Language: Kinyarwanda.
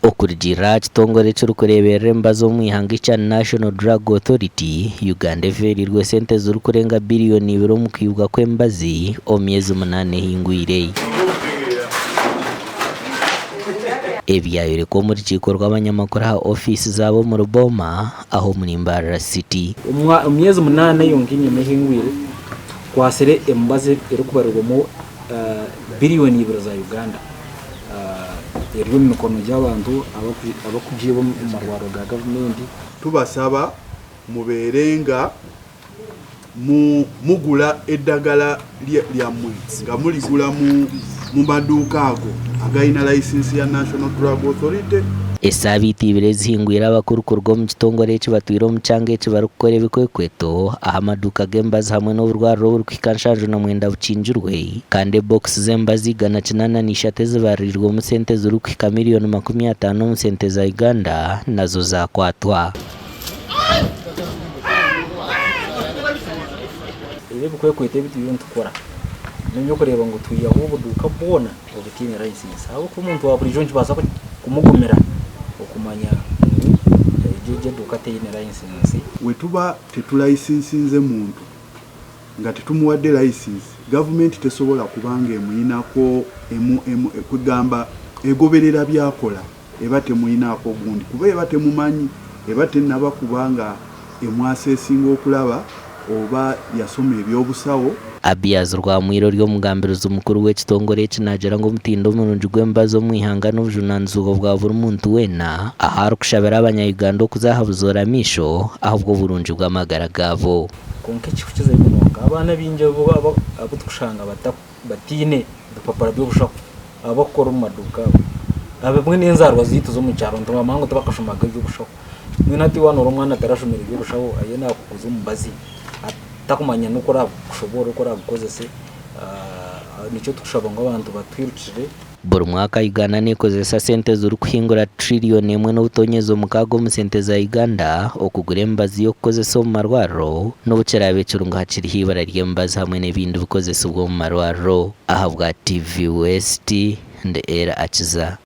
Okurugira kitongore cy'urukureberera embazo mu ihanga cya National Drug Authority Uganda everirwe sente z'urukurenga billion 2 mu kwibwa kw'embazi omyezi 8 hingwire. Ebyayire ko muri kikorwa abanyamakuru ha office zabo mu Ruboma aho muri Mbarara City. Omyezi 8 yonginye mehingwire kwasere embazi erukubarwamo billion 2 za Uganda. Eryo mikono y'abantu abakugiye bo mu marwaro ga government tubasaba muberenga mugula eddagala lya nga muligula mu maduuka ago agayina license ya National Drug Authority. Esabiti ibirezi hingwira abakurukurwa mu kitongore cy'abatwiro mu cyange cy'abarukore bikwekweto aha maduka gembazi hamwe n'uburwaro burukikanshanjo na mwenda bucinjurwe kandi box zembazi gana kinana nishate zibarirwa mu sente z'urukika miliyoni 50 mu sente za Uganda nazo zakwatwa. Ile bukwekwete bitu tukora nyo kureba ngo tuyaho ubuduka bona ubutine license abo ko umuntu wa burijonje baza kumugomera okumanya jeje dukate ine license wetuba tetulayisinsinze muntu nga tetumuwadde license government tesobola kubanga emuyinako kugamba egoberera byakola eba temuyinako gundi kuba eba temumanyi eba tenaba kubanga emwasesinga okulaba oba yasoma ebyobusawo. Abiaz rwa mwiro ryo mugambiruzo mukuru w'ekitongore kinagera ngo mutindo mununji gw'embazo mu ihanga n'ubujunanzugo bwa buri muntu wena ahari kushabira abanyayuganda okuzahabuzora misho ahubwo burunji bw'amagara gabo konke kifukize bimunga abana binje abo tukushanga batine dupapara byo bushako abakora mu maduka abamwe n'enzarwa zitu zo mu cyaro ntwa mango tabakashumaga byo bushako mwinati wano umwana tarashumira byo bushako ayena kuzo mubazi takumanya nukora kushobora ukora gukoze se nicyo tukushaba ngo abantu batwirukire. Buri mwaka Uganda nekozesa sente z'urukuhingura trillion 1 n'ubutonyezo mukago mu sente za Uganda okugura embazi yo kukozesa mu marwaro n'ubucerabe cyurunga hakiri hibara ry'embazi hamwe n'ibindi bukozesa bwo mu marwaro aha bwa TV West and Era Akiza.